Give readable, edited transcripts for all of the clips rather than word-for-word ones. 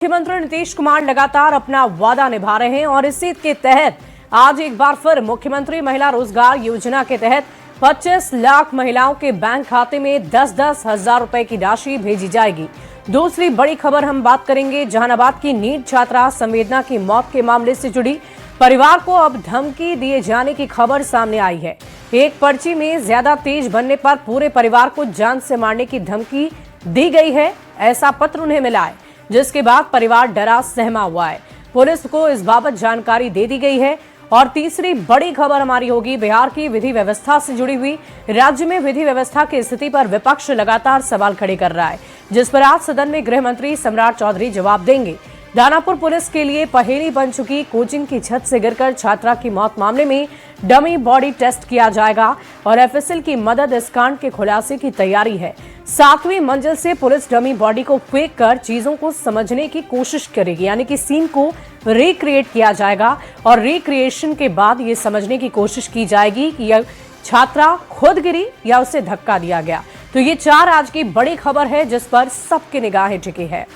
मुख्यमंत्री नीतीश कुमार लगातार अपना वादा निभा रहे हैं और इसी के तहत आज एक बार फिर मुख्यमंत्री महिला रोजगार योजना के तहत 25 लाख महिलाओं के बैंक खाते में 10-10 हजार रुपए की राशि भेजी जाएगी। दूसरी बड़ी खबर हम बात करेंगे जहानाबाद की नीट छात्रा संवेदना की मौत के मामले से जुड़ी। परिवार को अब धमकी दिए जाने की खबर सामने आई है। एक पर्ची में ज्यादा तेज बनने पर पूरे परिवार को जान से मारने की धमकी दी गई है, ऐसा पत्र उन्हें मिला है, जिसके बाद परिवार डरा सहमा हुआ है। पुलिस को इस बाबत जानकारी दे दी गई है। और तीसरी बड़ी खबर हमारी होगी बिहार की विधि व्यवस्था से जुड़ी हुई। राज्य में विधि व्यवस्था की स्थिति पर विपक्ष लगातार सवाल खड़े कर रहा है, जिस पर आज सदन में गृह मंत्री सम्राट चौधरी जवाब देंगे। दानापुर पुलिस के लिए पहेली बन चुकी कोचिंग की छत से गिरकर छात्रा की मौत मामले में डमी बॉडी टेस्ट किया जाएगा और एफएसएल की मदद इस कांड के खुलासे की तैयारी है। 7वीं मंजिल से पुलिस डमी बॉडी को फेंक कर चीजों को समझने की कोशिश करेगी, यानी कि सीन को रिक्रिएट किया जाएगा और रिक्रिएशन के बाद ये समझने की कोशिश की जाएगी कि यह छात्रा खुद गिरी या उसे धक्का दिया गया। तो ये 4 आज की बड़ी खबर है जिस पर सबकी निगाहें टिकी है।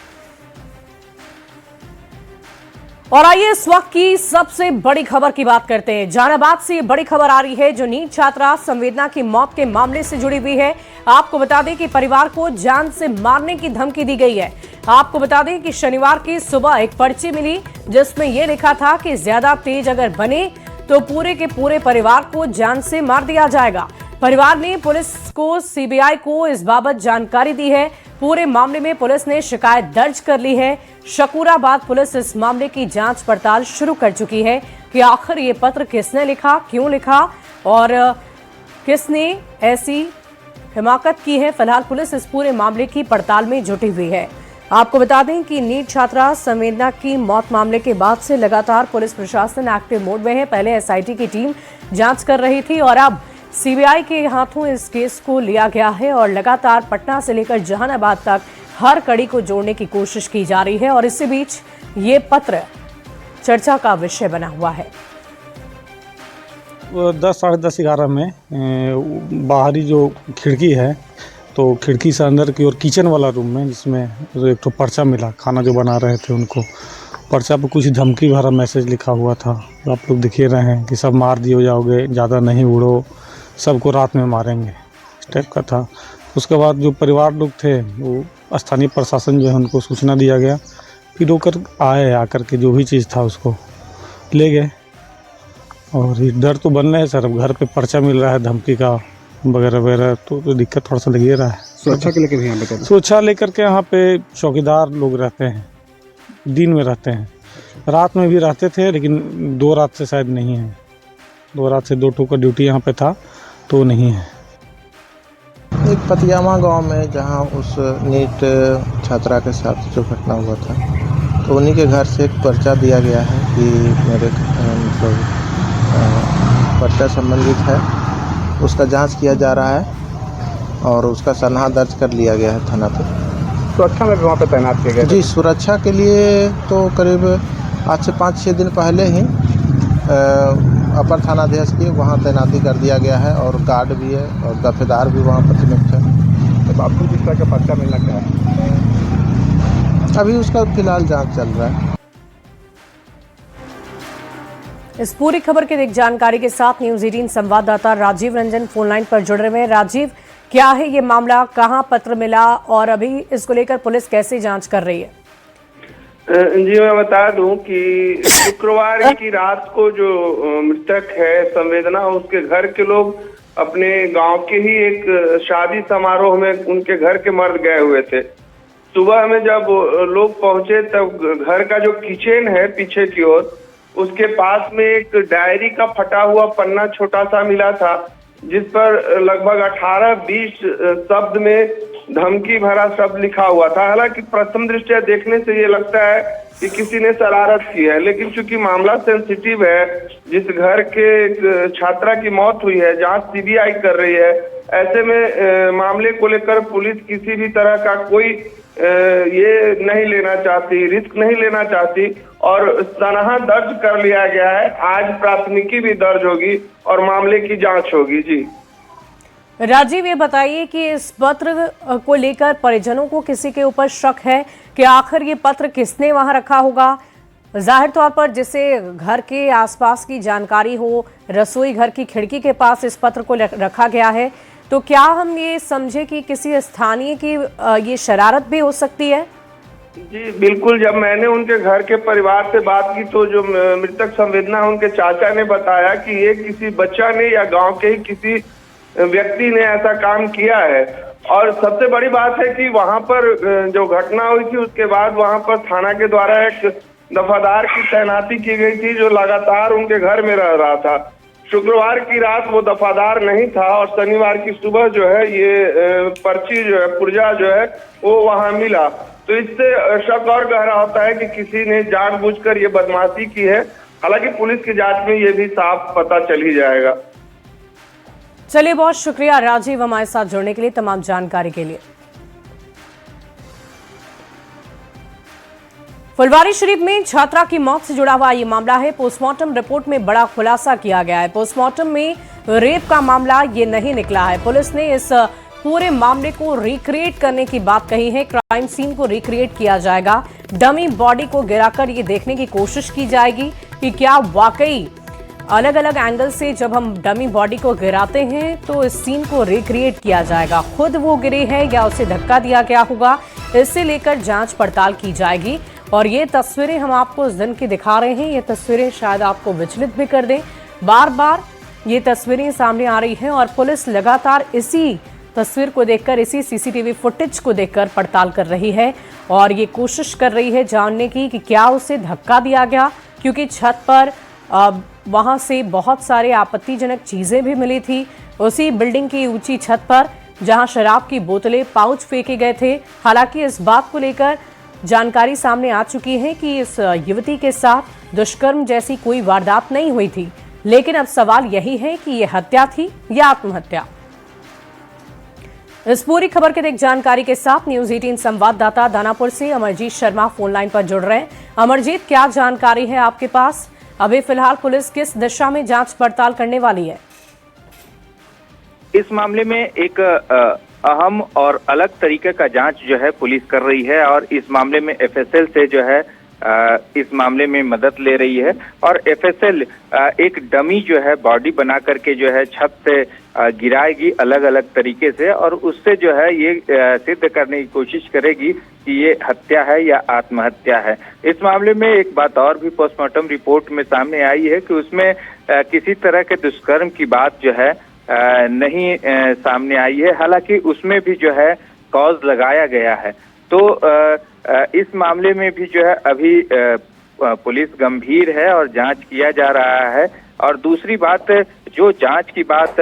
और आइए इस वक्त की सबसे बड़ी खबर की बात करते हैं। जहानाबाद से ये बड़ी खबर आ रही है जो नीट छात्रा संवेदना की मौत के मामले से जुड़ी हुई है। आपको बता दें कि परिवार को जान से मारने की धमकी दी गई है। आपको बता दें कि शनिवार की सुबह एक पर्ची मिली जिसमें यह लिखा था कि ज्यादा तेज अगर बने तो पूरे के पूरे परिवार को जान से मार दिया जाएगा। परिवार ने पुलिस को, सीबीआई को इस बाबत जानकारी दी है। पूरे मामले में पुलिस ने शिकायत दर्ज कर ली है। शकूराबाद पुलिस इस मामले की जांच पड़ताल शुरू कर चुकी है कि आखिर ये पत्र किसने लिखा, क्यों लिखा और किसने ऐसी हिमाकत की है। फिलहाल पुलिस इस पूरे मामले की पड़ताल में जुटी हुई है। आपको बता दें कि नीट छात्रा संवेदना की मौत मामले के बाद से लगातार पुलिस प्रशासन एक्टिव मोड में है। पहले एसआईटी की टीम जांच कर रही थी और अब सीबीआई के हाथों इस केस को लिया गया है और लगातार पटना से लेकर जहानाबाद तक हर कड़ी को जोड़ने की कोशिश की जा रही है। और इसी बीच ये पत्र चर्चा का विषय बना हुआ है। 10, साढ़े 10, 11 में बाहरी जो खिड़की है तो खिड़की से अंदर की ओर किचन वाला रूम में, जिसमें एक तो पर्चा मिला, खाना जो बना रहे थे उनको, पर्चा पे कुछ धमकी भरा मैसेज लिखा हुआ था। आप लोग दिख ही रहे हैं कि सब मार दिए जाओगे, ज़्यादा नहीं उड़ो, सबको रात में मारेंगे, इस टाइप का था। उसके बाद जो परिवार लोग थे वो स्थानीय प्रशासन जो है उनको सूचना दिया गया, फिर होकर आए, आकर के जो भी चीज़ था उसको ले गए। और ये डर तो बन रहे हैं सर, अब घर पे पर्चा मिल रहा है धमकी का वगैरह वगैरह, तो दिक्कत थोड़ा सा लग ही रहा है। सुरक्षा के लेकर यहाँ पे सुरक्षा लेकर के यहाँ पे चौकीदार लोग रहते हैं, दिन में रहते हैं, रात में भी रहते थे, लेकिन 2 रात से शायद नहीं है। 2 रात से 2 टू का ड्यूटी यहाँ पे था तो नहीं है। एक पतियामा गांव में जहां उस नीट छात्रा के साथ जो घटना हुआ था, तो उन्हीं के घर से एक पर्चा दिया गया है कि मेरे पर्चा संबंधित है, उसका जांच किया जा रहा है और उसका सनहा दर्ज कर लिया गया है थाना पे। सुरक्षा में वहाँ पे तैनात किया गया? जी, सुरक्षा के लिए तो करीब आज से 5-6 दिन पहले ही अपर थानाध्यक्ष की वहाँ तैनाती कर दिया गया है और गार्ड भी है और दफेदार भी वहाँ प्रतिनियुक्त है। तो आपको किस तरह का पर्चा मिलना क्या है? अभी उसका फिलहाल जांच चल रहा है। इस पूरी खबर की जानकारी के साथ न्यूज़ 18 संवाददाता राजीव रंजन फोन लाइन पर जुड़ रहे हैं। राजीव, क्या है ये मामला, कहां पत्र मिला और अभी इसको लेकर पुलिस कैसे जांच कर रही है? जी, मैं बता दूं कि शुक्रवार की रात को जो मृतक है संवेदना, उसके घर के लोग अपने गांव के ही एक शादी समारोह में उनके घर के मर्द गए हुए थे। सुबह में जब लोग पहुंचे तब घर का जो किचन है पीछे की ओर, उसके पास में एक डायरी का फटा हुआ पन्ना छोटा सा मिला था, जिस पर लगभग 18-20 शब्द में धमकी भरा शब्द लिखा हुआ था। हालांकि प्रथम दृष्टया देखने से ये लगता है कि किसी ने शरारत की है, लेकिन चूंकि मामला सेंसिटिव है, जिस घर के छात्रा की मौत हुई है, जांच सीबीआई कर रही है, ऐसे में मामले को लेकर पुलिस किसी भी तरह का कोई ये नहीं लेना चाहती, रिस्क नहीं लेना चाहती और सनहा दर्ज कर लिया गया है। आज प्राथमिकी भी दर्ज होगी और मामले की जांच होगी। जी राजीव, ये बताइए कि इस पत्र को लेकर परिजनों को किसी के ऊपर शक है कि आखिर ये पत्र किसने वहां रखा होगा। जाहिर तौर पर जिसे घर के आसपास की जानकारी हो, रसोई घर की खिड़की के पास इस पत्र को रखा गया है, तो क्या हम ये समझे कि किसी स्थानीय की ये शरारत भी हो सकती है? जी बिल्कुल, जब मैंने उनके घर के परिवार से बात की तो जो मृतक संवेदना उनके चाचा ने बताया कि ये किसी बच्चा ने या गांव के ही किसी व्यक्ति ने ऐसा काम किया है। और सबसे बड़ी बात है कि वहां पर जो घटना हुई थी उसके बाद वहां पर थाना के द्वारा एक दफादार की तैनाती की गई थी जो लगातार उनके घर में रह रहा था। शुक्रवार की रात वो दफादार नहीं था और शनिवार की सुबह जो है ये पर्ची जो है, पुर्जा जो है वो वहां मिला। तो इससे शक और गहरा होता है कि किसी ने जानबूझकर ये बदमाशी की है। हालांकि पुलिस की जांच में ये भी साफ पता चल ही जाएगा। चलिए, बहुत शुक्रिया राजीव हमारे साथ जुड़ने के लिए, तमाम जानकारी के लिए। फुलवारीशरीफ में छात्रा की मौत से जुड़ा हुआ ये मामला है। पोस्टमार्टम रिपोर्ट में बड़ा खुलासा किया गया है। पोस्टमार्टम में रेप का मामला ये नहीं निकला है। पुलिस ने इस पूरे मामले को रिक्रिएट करने की बात कही है। क्राइम सीन को रिक्रिएट किया जाएगा। डमी बॉडी को गिराकर ये देखने की कोशिश की जाएगी कि क्या वाकई अलग अलग एंगल से जब हम डमी बॉडी को गिराते हैं तो इस सीन को रिक्रिएट किया जाएगा। खुद वो गिरे है या उसे धक्का दिया गया होगा, इससे लेकर जांच पड़ताल की जाएगी। और ये तस्वीरें हम आपको उस दिन की दिखा रहे हैं। ये तस्वीरें शायद आपको विचलित भी कर दें। बार बार ये तस्वीरें सामने आ रही हैं और पुलिस लगातार इसी तस्वीर को देखकर, इसी सीसीटीवी फुटेज को देखकर पड़ताल कर रही है और ये कोशिश कर रही है जानने की कि क्या उसे धक्का दिया गया, क्योंकि छत पर वहां से बहुत सारे आपत्तिजनक चीजें भी मिली थी। उसी बिल्डिंग की ऊंची छत पर जहां शराब की बोतलें, पाउच फेंके गए थे। हालांकि इस बात को लेकर जानकारी सामने आ चुकी है कि इस युवती के साथ दुष्कर्म जैसी कोई वारदात नहीं हुई थी, लेकिन अब सवाल यही है कि यह हत्या थी या आत्महत्या। इस पूरी खबर के एक जानकारी के साथ न्यूज 18 संवाददाता दानापुर से अमरजीत शर्मा फोन लाइन पर जुड़ रहे हैं। अमरजीत, क्या जानकारी है आपके पास? अभी फिलहाल पुलिस किस दिशा में जांच पड़ताल करने वाली है? इस मामले में एक अहम और अलग तरीके का जांच जो है पुलिस कर रही है और इस मामले में एफएसएल से जो है इस मामले में मदद ले रही है। और एफएसएल एक डमी जो है बॉडी बना करके जो है छत से गिराएगी अलग अलग तरीके से और उससे जो है ये सिद्ध करने की कोशिश करेगी कि ये हत्या है या आत्महत्या है। इस मामले में एक बात और भी पोस्टमार्टम रिपोर्ट में सामने आई है कि उसमें किसी तरह के दुष्कर्म की बात जो है नहीं सामने आई है। हालांकि उसमें भी जो है कॉज लगाया गया है। तो इस मामले में भी जो है अभी पुलिस गंभीर है और जांच किया जा रहा है। और दूसरी बात, जो जांच की बात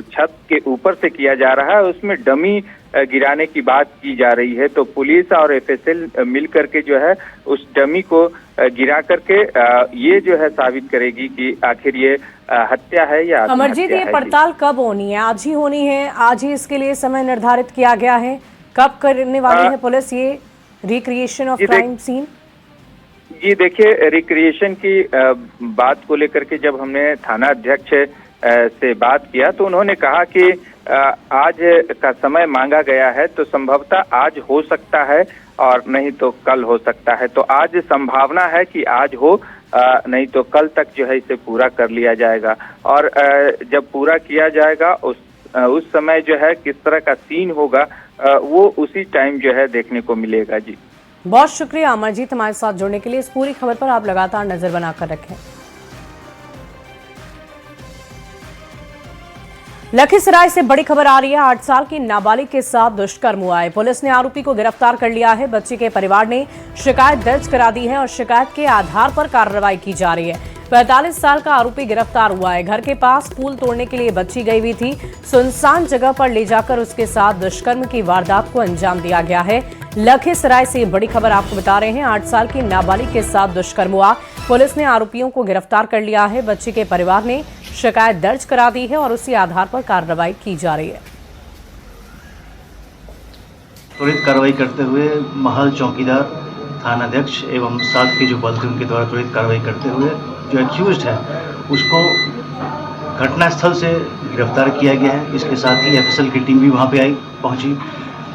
छत के ऊपर से किया जा रहा है उसमें डमी गिराने की बात की जा रही है। तो पुलिस और एफएसएल मिल करके जो है उस डमी को गिरा करके ये जो है साबित करेगी कि आखिर ये हत्या है या आत्महत्या है। अमरजीत, ये पड़ताल कब होनी है? आज ही होनी है? आज ही इसके लिए समय निर्धारित किया गया है? कब करने वाली है पुलिस ये रिक्रिएशन ऑफ क्राइम सीन? जी देखिए, रिक्रिएशन की बात को लेकर के जब हमने थाना अध्यक्ष से बात किया तो उन्होंने कहा कि आज का समय मांगा गया है तो संभवतः आज हो सकता है और नहीं तो कल हो सकता है। तो आज संभावना है कि आज हो, नहीं तो कल तक जो है इसे पूरा कर लिया जाएगा। और जब पूरा किया जाएगा उस समय जो है किस तरह का सीन होगा वो उसी टाइम जो है देखने को मिलेगा। जी बहुत शुक्रिया अमरजीत हमारे साथ जुड़ने के लिए। इस पूरी खबर पर आप लगातार नजर बनाकर रखें। लखीसराय से बड़ी खबर आ रही है। 8 साल की नाबालिग के साथ दुष्कर्म हुआ है। पुलिस ने आरोपी को गिरफ्तार कर लिया है। बच्ची के परिवार ने शिकायत दर्ज करा दी है और शिकायत के आधार पर कार्रवाई की जा रही है। 45 साल का आरोपी गिरफ्तार हुआ है। घर के पास पुल तोड़ने के लिए बच्ची गई हुई थी। सुनसान जगह पर ले जाकर उसके साथ दुष्कर्म की वारदात को अंजाम दिया गया है। लखीसराय से बड़ी खबर आपको बता रहे हैं। 8 साल की नाबालिग के साथ दुष्कर्म हुआ। पुलिस ने आरोपियों को गिरफ्तार कर लिया है। बच्ची के परिवार ने शिकायत दर्ज करा दी है और उसी आधार पर कार्रवाई की जा रही है। त्वरित कार्रवाई करते हुए महल चौकीदार, थानाध्यक्ष एवं साथ के जो बल थे उनके द्वारा त्वरित कार्रवाई करते हुए जो एक्यूज्ड है उसको घटनास्थल से गिरफ्तार किया गया है। इसके साथ ही एफएसएल की टीम भी वहां पे पहुंची।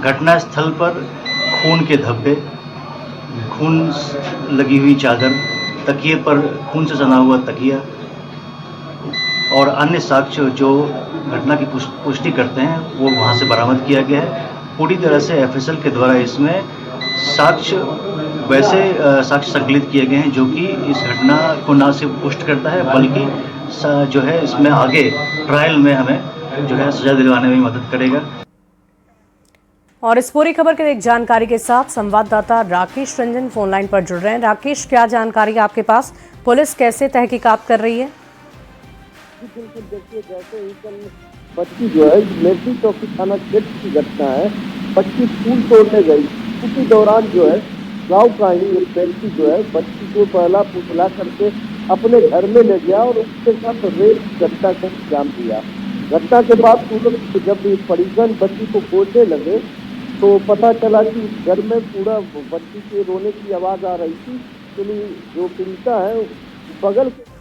घटनास्थल पर खून के धब्बे, खून लगी हुई चादर, तकिए पर खून से सना हुआ तकिया और अन्य साक्ष्य जो घटना की पुष्टि करते हैं वो वहाँ से बरामद किया गया है। पूरी तरह से एफएसएल के द्वारा इसमें साक्ष्य वैसे साक्ष्य संकलित किए गए हैं जो कि इस घटना को न सिर्फ पुष्ट करता है बल्कि जो है इसमें आगे ट्रायल में हमें जो है सजा दिलवाने में मदद करेगा। और इस पूरी खबर की एक जानकारी के साथ संवाददाता राकेश रंजन फोन लाइन पर जुड़ रहे हैं। राकेश, क्या जानकारी आपके पास? पुलिस कैसे तहकीकात कर रही है? बिल्कुल, देखिए जैसे ही कल बच्ची जो है लेफ्टी चौकी थाना क्षेत्र की घटना है। बच्ची स्कूल तोड़ने गई, उसी दौरान जो है गांव का ही एक व्यक्ति जो है बच्ची को पहला पुतला करके अपने घर में ले गया और उसके साथ रेप घटना को अंजाम दिया। घटना के बाद तुरंत जब परिजन बच्ची को खोजने लगे तो पता चला कि घर में पूरा बच्ची के रोने की आवाज आ रही थी। तो जो पीड़िता है बगल के।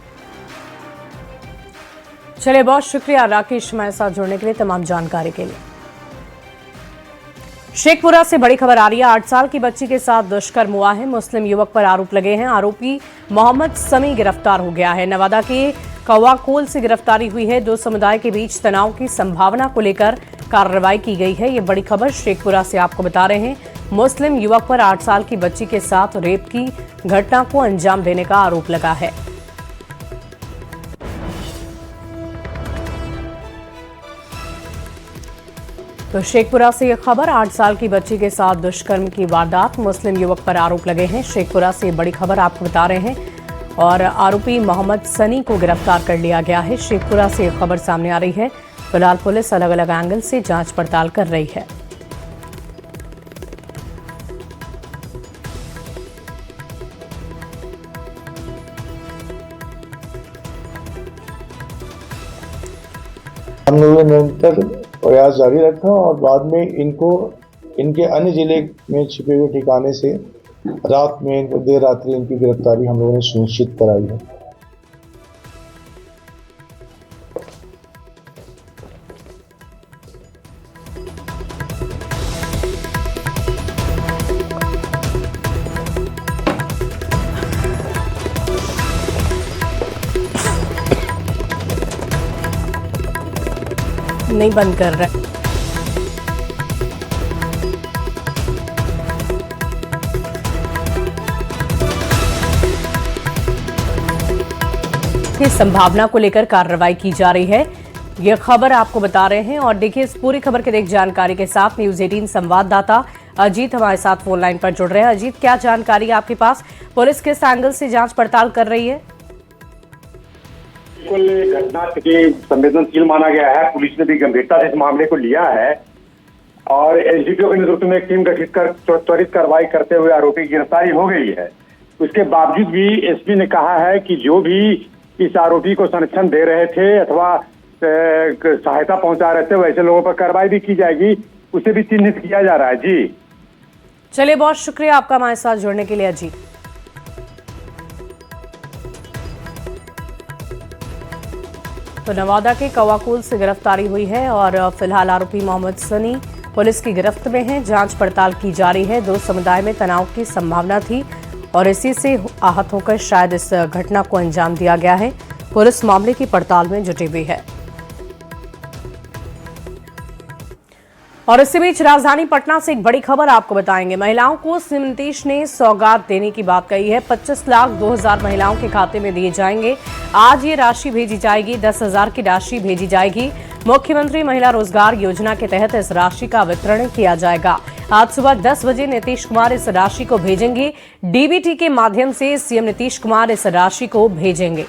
चलिए, बहुत शुक्रिया राकेश हमारे साथ जुड़ने के लिए, तमाम जानकारी के लिए। शेखपुरा से बड़ी खबर आ रही है। 8 साल की बच्ची के साथ दुष्कर्म हुआ है। मुस्लिम युवक पर आरोप लगे हैं। आरोपी मोहम्मद समी गिरफ्तार हो गया है। नवादा के कौवाकोल से गिरफ्तारी हुई है। दो समुदाय के बीच तनाव की संभावना को लेकर कार्रवाई की गई है। ये बड़ी खबर शेखपुरा से आपको बता रहे हैं। मुस्लिम युवक पर 8 साल की बच्ची के साथ रेप की घटना को अंजाम देने का आरोप लगा है। तो शेखपुरा से यह खबर, 8 साल की बच्ची के साथ दुष्कर्म की वारदात, मुस्लिम युवक पर आरोप लगे हैं। शेखपुरा से बड़ी खबर आपको बता रहे हैं और आरोपी मोहम्मद सनी को गिरफ्तार कर लिया गया है। शेखपुरा से यह खबर सामने आ रही है। फिलहाल पुलिस अलग अलग एंगल से जांच पड़ताल कर रही है। हम लोगों ने निरंतर प्रयास जारी रखा और बाद में इनको इनके अन्य जिले में छिपे हुए ठिकाने से रात में देर रात्रि इनकी गिरफ्तारी हम लोगों ने सुनिश्चित कराई है। नहीं बंद कर रहे। की संभावना को लेकर कार्रवाई की जा रही है। यह खबर आपको बता रहे हैं। और देखिए, इस पूरी खबर के एक जानकारी के साथ न्यूज 18 संवाददाता अजीत हमारे साथ फोन लाइन पर जुड़ रहे हैं। अजीत, क्या जानकारी आपके पास? पुलिस किस एंगल से जांच पड़ताल कर रही है? बिल्कुल, घटना की संवेदनशील माना गया है। पुलिस ने भी गंभीरता से इस मामले को लिया है और एसडीपीओ के नेतृत्व में एक टीम गठित कर त्वरित कार्रवाई करते हुए आरोपी की गिरफ्तारी हो गई है। उसके बावजूद भी एसपी ने कहा है कि जो भी इस आरोपी को संरक्षण दे रहे थे अथवा सहायता पहुंचा रहे थे वैसे लोगों पर कार्रवाई भी की जाएगी, उसे भी चिन्हित किया जा रहा है। जी चलिए, बहुत शुक्रिया आपका हमारे साथ जुड़ने के लिए अजीत। तो नवादा के कौवाकोल से गिरफ्तारी हुई है और फिलहाल आरोपी मोहम्मद सनी पुलिस की गिरफ्त में है। जांच पड़ताल की जा रही है। दो समुदाय में तनाव की संभावना थी और इसी से आहत होकर शायद इस घटना को अंजाम दिया गया है। पुलिस मामले की पड़ताल में जुटी हुई है। और इसी बीच राजधानी पटना से एक बड़ी खबर आपको बताएंगे। महिलाओं को सीएम नीतीश ने सौगात देने की बात कही है। 25,02,000 महिलाओं के खाते में दिए जाएंगे। आज ये राशि भेजी जाएगी। 10,000 की राशि भेजी जाएगी। मुख्यमंत्री महिला रोजगार योजना के तहत इस राशि का वितरण किया जाएगा। आज सुबह 10 बजे नीतीश कुमार इस राशि को भेजेंगे। डीबीटी के माध्यम से सीएम नीतीश कुमार इस राशि को भेजेंगे।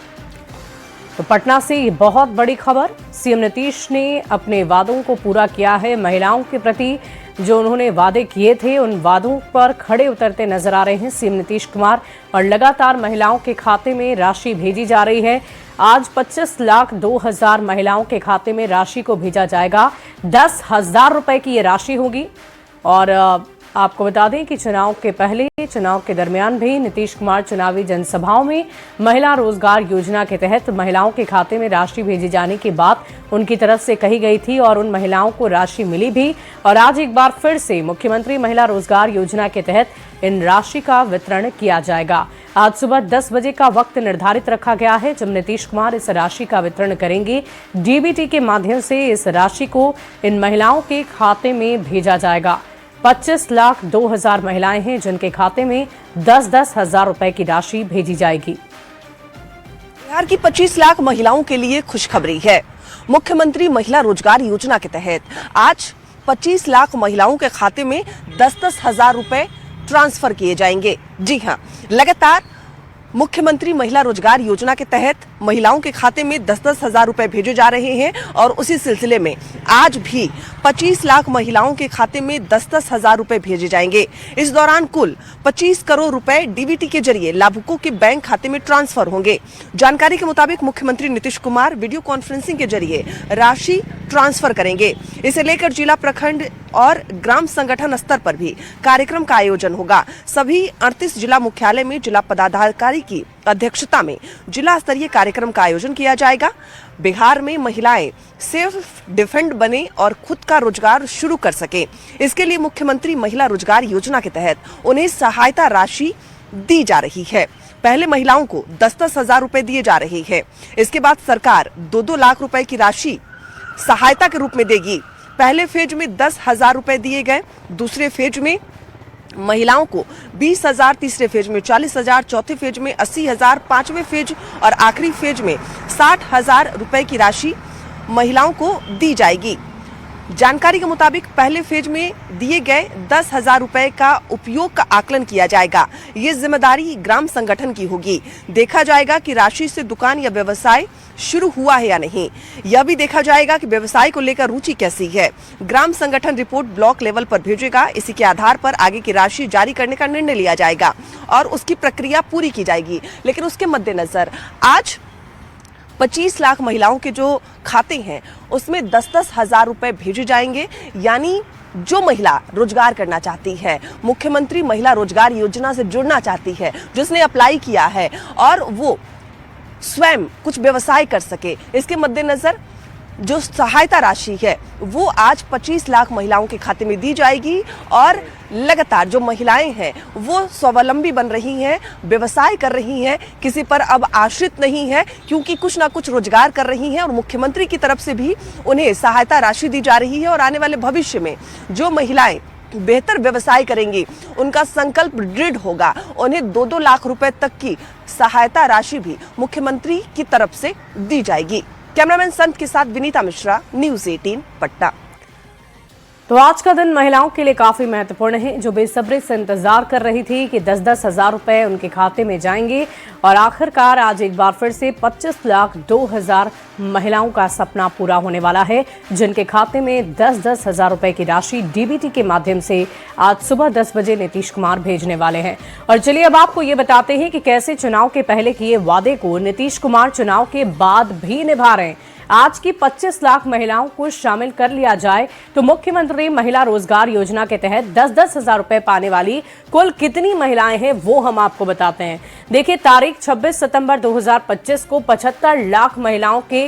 तो पटना से ये बहुत बड़ी खबर। सीएम नीतीश ने अपने वादों को पूरा किया है। महिलाओं के प्रति जो उन्होंने वादे किए थे उन वादों पर खड़े उतरते नजर आ रहे हैं सीएम नीतीश कुमार और लगातार महिलाओं के खाते में राशि भेजी जा रही है। आज 25,02,000 महिलाओं के खाते में राशि को भेजा जाएगा। 10,000 रुपए की ये राशि होगी और आपको बता दें कि चुनाव के पहले, चुनाव के दरमियान भी नीतीश कुमार चुनावी जनसभाओं में महिला रोजगार योजना के तहत महिलाओं के खाते में राशि भेजे जाने की बात उनकी तरफ से कही गई थी और उन महिलाओं को राशि मिली भी। और आज एक बार फिर से मुख्यमंत्री महिला रोजगार योजना के तहत इन राशि का वितरण किया जाएगा। आज सुबह 10 बजे का वक्त निर्धारित रखा गया है जब नीतीश कुमार इस राशि का वितरण करेंगे। डीबीटी के माध्यम से इस राशि को इन महिलाओं के खाते में भेजा जाएगा। 25,02,000 महिलाएं हैं जिनके खाते में 10-10 हजार रुपए की राशि भेजी जाएगी। बिहार की 25 लाख महिलाओं के लिए खुशखबरी है। मुख्यमंत्री महिला रोजगार योजना के तहत आज 25 लाख महिलाओं के खाते में 10-10 हजार रुपए ट्रांसफर किए जाएंगे। जी हां, लगातार मुख्यमंत्री महिला रोजगार योजना के तहत महिलाओं के खाते में 10-10 हजार रुपए भेजे जा रहे हैं और उसी सिलसिले में आज भी 25 लाख महिलाओं के खाते में 10-10 हजार रुपए भेजे जाएंगे। इस दौरान कुल 25 करोड़ रुपए डीबीटी के जरिए लाभुकों के बैंक खाते में ट्रांसफर होंगे। जानकारी के मुताबिक मुख्यमंत्री नीतीश कुमार वीडियो कॉन्फ्रेंसिंग के जरिए राशि ट्रांसफर करेंगे। इसे लेकर जिला, प्रखंड और ग्राम संगठन स्तर पर भी कार्यक्रम का आयोजन होगा। सभी 38 जिला मुख्यालय में जिला पदाधिकारी की अध्यक्षता में जिला स्तरीय कार्यक्रम का आयोजन किया जाएगा। बिहार में महिलाएं सेल्फ डिफेंड बने और खुद का रोजगार शुरू कर सके, इसके लिए मुख्यमंत्री महिला रोजगार योजना के तहत उन्हें सहायता राशि दी जा रही है। पहले महिलाओं को 10-10 हजार रुपए दिए जा रहे हैं। इसके बाद सरकार 2-2 लाख रुपए की राशि सहायता के रूप में देगी। पहले फेज में 10 हजार रुपए दिए गए, दूसरे फेज में महिलाओं को 20 हजार, तीसरे फेज में 40 हजार, चौथे फेज में 80 हजार, पांचवें फेज और आखिरी फेज में 60 हजार रुपए की राशि महिलाओं को दी जाएगी। जानकारी के मुताबिक पहले फेज में दिए गए 10 हजार रुपए का उपयोग का आकलन किया जाएगा। ये जिम्मेदारी ग्राम संगठन की होगी। देखा जाएगा कि राशि से दुकान या व्यवसाय शुरू हुआ है या नहीं। यह भी देखा जाएगा कि व्यवसाय को लेकर रुचि कैसी है। ग्राम संगठन रिपोर्ट ब्लॉक लेवल पर भेजेगा। इसी के आधार पर आगे की राशि जारी करने का निर्णय लिया जाएगा और उसकी प्रक्रिया पूरी की जाएगी। लेकिन उसके मद्देनजर आज 25 लाख महिलाओं के जो खाते हैं उसमें 10-10 हजार रुपए भेजे जाएंगे। यानी जो महिला रोजगार करना चाहती है, मुख्यमंत्री महिला रोजगार योजना से जुड़ना चाहती है, जिसने अप्लाई किया है और वो स्वयं कुछ व्यवसाय कर सके, इसके मद्देनजर जो सहायता राशि है वो आज 25 लाख महिलाओं के खाते में दी जाएगी। और लगातार जो महिलाएं हैं वो स्वावलंबी बन रही हैं, व्यवसाय कर रही हैं, किसी पर अब आश्रित नहीं है, क्योंकि कुछ ना कुछ रोजगार कर रही हैं और मुख्यमंत्री की तरफ से भी उन्हें सहायता राशि दी जा रही है। और आने वाले भविष्य में जो महिलाएं बेहतर व्यवसाय करेंगी, उनका संकल्प दृढ़ होगा, उन्हें 2-2 लाख रुपए तक की सहायता राशि भी मुख्यमंत्री की तरफ से दी जाएगी। कैमरामैन संत के साथ विनीता मिश्रा, न्यूज़ 18 पटना। तो आज का दिन महिलाओं के लिए काफी महत्वपूर्ण है, जो बेसब्री से इंतजार कर रही थी कि 10-10 हजार रुपए उनके खाते में जाएंगे। और आखिरकार आज एक बार फिर से 25,02,000 महिलाओं का सपना पूरा होने वाला है, जिनके खाते में 10-10 हजार रुपए की राशि डीबीटी के माध्यम से आज सुबह 10 बजे नीतीश कुमार भेजने वाले हैं। और चलिए अब आपको ये बताते हैं कि कैसे चुनाव के पहले किए वादे को नीतीश कुमार चुनाव के बाद भी निभा रहे हैं। आज की 25 लाख महिलाओं को शामिल कर लिया जाए तो मुख्यमंत्री महिला रोजगार योजना के तहत 10-10 हजार रुपए पाने वाली कुल कितनी महिलाएं हैं वो हम आपको बताते हैं। देखिए, तारीख 26 सितंबर 2025 को 75 लाख महिलाओं के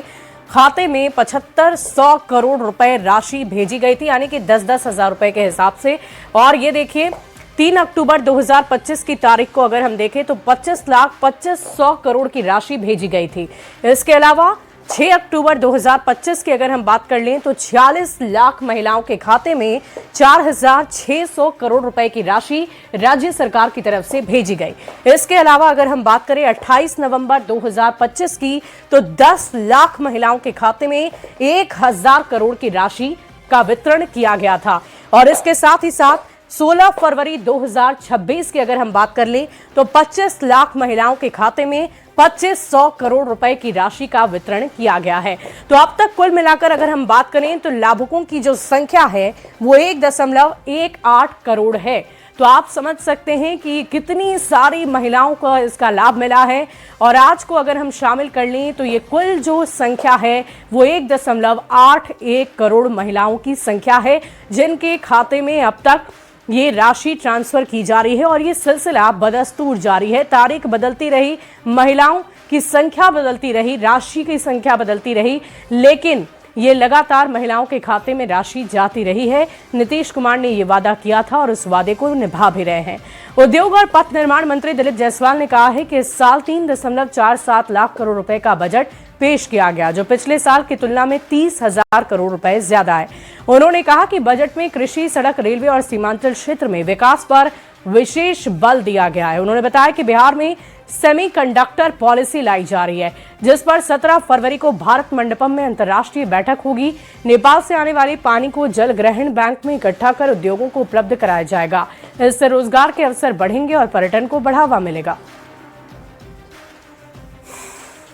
खाते में 7500 करोड़ रुपए राशि भेजी गई थी, यानी कि 10-10 हजार रुपए के हिसाब से। और ये देखिए, 3 अक्टूबर 2025 की तारीख को अगर हम देखें तो 25,25,100 करोड़ की राशि भेजी गई थी। इसके अलावा 6 अक्टूबर 2025 की अगर हम बात कर लें तो 46 लाख महिलाओं के खाते में 4,600 करोड़ रुपए की राशि राज्य सरकार की तरफ से भेजी गई। इसके अलावा अगर हम बात करें 28 नवंबर 2025 की तो 10 लाख महिलाओं के खाते में 1,000 करोड़ की राशि का वितरण किया गया था। और इसके साथ ही साथ 16 फरवरी 2026 की अगर हम बात कर लें तो 25 लाख महिलाओं के खाते में 2500 करोड़ रुपए की राशि का वितरण किया गया है। तो अब तक कुल मिलाकर अगर हम बात करें तो लाभुकों की जो संख्या है वो 1.18 करोड़ है। तो आप समझ सकते हैं कि कितनी सारी महिलाओं को इसका लाभ मिला है। और आज को अगर हम शामिल कर लें तो ये कुल जो संख्या है वो 1.81 करोड़ महिलाओं की संख्या है, जिनके खाते में अब तक ये राशि ट्रांसफर की जा रही है और ये सिलसिला बदस्तूर जारी है। तारीख बदलती रही, महिलाओं की संख्या बदलती रही, राशि की संख्या बदलती रही, लेकिन ये लगातार महिलाओं के खाते में राशि जाती रही है। नीतीश कुमार ने ये वादा किया था और उस वादे को निभा भी रहे हैं। उद्योग और पथ निर्माण मंत्री दिलीप जायसवाल ने कहा है कि इस साल 3.47 लाख करोड़ रुपए का बजट पेश किया गया, जो पिछले साल की तुलना में 30,000 करोड़ रुपए ज्यादा है। उन्होंने कहा कि बजट में कृषि, सड़क, रेलवे और सीमांचल क्षेत्र में विकास पर विशेष बल दिया गया है। उन्होंने बताया कि बिहार में सेमीकंडक्टर पॉलिसी लाई जा रही है, जिस पर 17 फरवरी को भारत मंडपम में अंतर्राष्ट्रीय बैठक होगी। नेपाल से आने वाले पानी को जल ग्रहण बैंक में इकट्ठा कर उद्योगों को उपलब्ध कराया जाएगा। इससे रोजगार के अवसर बढ़ेंगे और पर्यटन को बढ़ावा मिलेगा।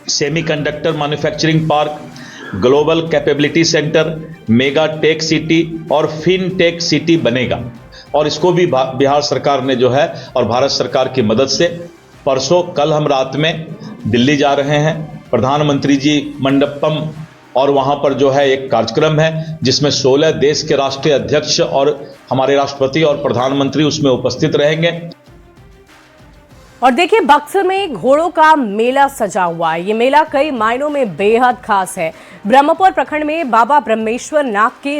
Semiconductor manufacturing park, global capability centre, mega tech city और फिनटेक सिटी बनेगा और इसको भी बिहार सरकार ने जो है और भारत सरकार की मदद से परसों कल हम रात में दिल्ली जा रहे हैं। प्रधानमंत्री जी मंडपम और वहां पर जो है एक कार्यक्रम है जिसमें 16 देश के राष्ट्रीय अध्यक्ष और हमारे राष्ट्रपति और प्रधानमंत्री उसमें उपस्थित रहेंगे। और देखिए, बक्सर में घोड़ों का मेला सजा हुआ है। ये मेला कई मायनों में बेहद खास है। ब्रह्मपुर प्रखंड में बाबा ब्रह्मेश्वर नाथ के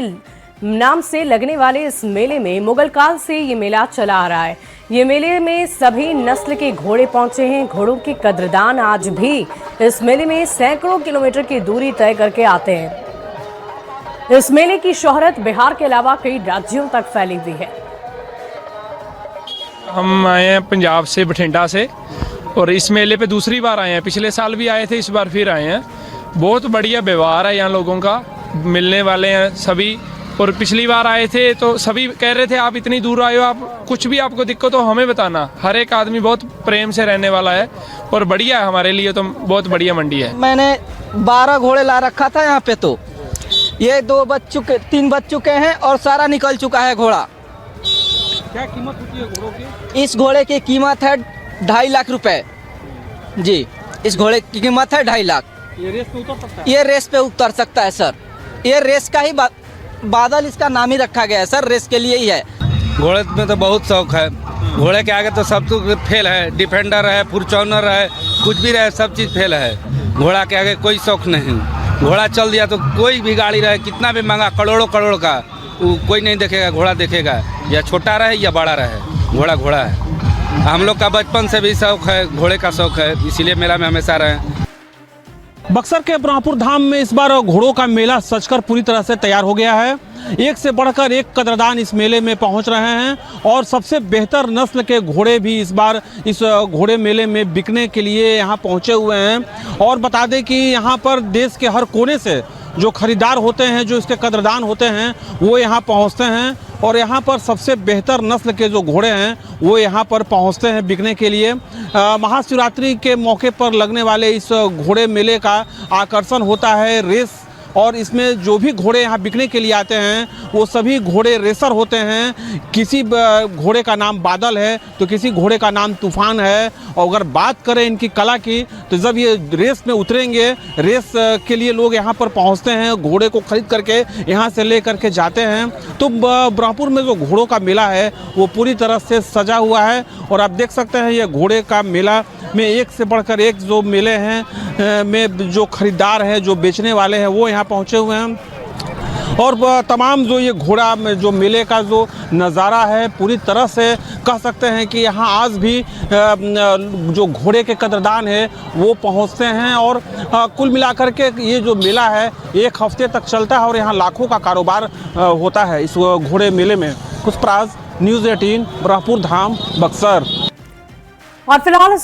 नाम से लगने वाले इस मेले में मुगल काल से ये मेला चला आ रहा है। ये मेले में सभी नस्ल के घोड़े पहुंचे हैं। घोड़ों के कद्रदान आज भी इस मेले में सैकड़ों किलोमीटर की दूरी तय करके आते हैं। इस मेले की शोहरत बिहार के अलावा कई राज्यों तक फैली हुई है। हम आए हैं पंजाब से, बठिंडा से, और इस मेले पे दूसरी बार आए हैं। पिछले साल भी आए थे, इस बार फिर आए हैं। बहुत बढ़िया व्यवहार है यहाँ लोगों का, मिलने वाले हैं सभी। और पिछली बार आए थे तो सभी कह रहे थे आप इतनी दूर आए हो, आप कुछ भी आपको दिक्कत हो हमें बताना। हर एक आदमी बहुत प्रेम से रहने वाला है और बढ़िया है हमारे लिए, तो बहुत बढ़िया मंडी है। मैंने 12 घोड़े ला रखा था यहाँ पे, तो ये 3 बज चुके हैं और सारा निकल चुका है घोड़ा। क्या कीमत होती है घोड़ों की? इस घोड़े की कीमत है 2.5 लाख रुपए जी। इस घोड़े की कीमत है 2.5 लाख। ये रेस पे उतर सकता है? ये रेस पे उतर सकता है सर। ये रेस का ही बादल इसका नाम ही रखा गया है सर, रेस के लिए ही है। घोड़े में तो बहुत शौक है। घोड़े के आगे तो सब कुछ फेल है। डिफेंडर है, फॉर्च्यूनर है, कुछ भी रहे, सब चीज़ फेल है। घोड़ा के आगे कोई शौक नहीं। घोड़ा चल दिया तो कोई भी गाड़ी रहे, कितना भी महंगा, करोड़ों करोड़ का, वो कोई नहीं देखेगा। घोड़ा देखेगा, या छोटा रहे या बड़ा रहे, घोड़ा घोड़ा है। हम लोग का बचपन से भी शौक है, घोड़े का शौक है, इसीलिए मेला में हमेशा रहे। बक्सर के ब्रह्मपुर धाम में इस बार घोड़ों का मेला सजकर पूरी तरह से तैयार हो गया है। एक से बढ़कर एक कद्रदान इस मेले में पहुंच रहे हैं और सबसे बेहतर नस्ल के घोड़े भी इस बार इस घोड़े मेले में बिकने के लिए यहां पहुंचे हुए हैं। और बता दें कि यहां पर देश के हर कोने से जो खरीदार होते हैं, जो इसके कद्रदान होते हैं, वो यहाँ पहुँचते हैं और यहाँ पर सबसे बेहतर नस्ल के जो घोड़े हैं वो यहाँ पर पहुँचते हैं बिकने के लिए। महाशिवरात्रि के मौके पर लगने वाले इस घोड़े मेले का आकर्षण होता है रेस, और इसमें जो भी घोड़े यहाँ बिकने के लिए आते हैं वो सभी घोड़े रेसर होते हैं। किसी घोड़े का नाम बादल है तो किसी घोड़े का नाम तूफान है। और अगर बात करें इनकी कला की तो जब ये रेस में उतरेंगे, रेस के लिए लोग यहाँ पर पहुँचते हैं, घोड़े को खरीद करके यहाँ से ले करके जाते हैं। तो ब्रह्मपुर में जो घोड़ों का मेला है वो पूरी तरह से सजा हुआ है और आप देख सकते हैं ये घोड़े का मेला में एक से बढ़कर एक जो मेले हैं में जो खरीदार हैं, जो बेचने वाले हैं, वो यहाँ पहुँचे हुए हैं। और तमाम जो ये घोड़ा में जो मेले का जो नज़ारा है, पूरी तरह से कह सकते हैं कि यहाँ आज भी जो घोड़े के कद्रदान है वो पहुँचते हैं। और कुल मिलाकर के ये जो मेला है 1 हफ्ते तक चलता है और यहाँ लाखों का कारोबार होता है इस घोड़े मेले में। पुष्पराज, न्यूज़ 18, ब्रह्मपुर धाम, बक्सर। और फिलहाल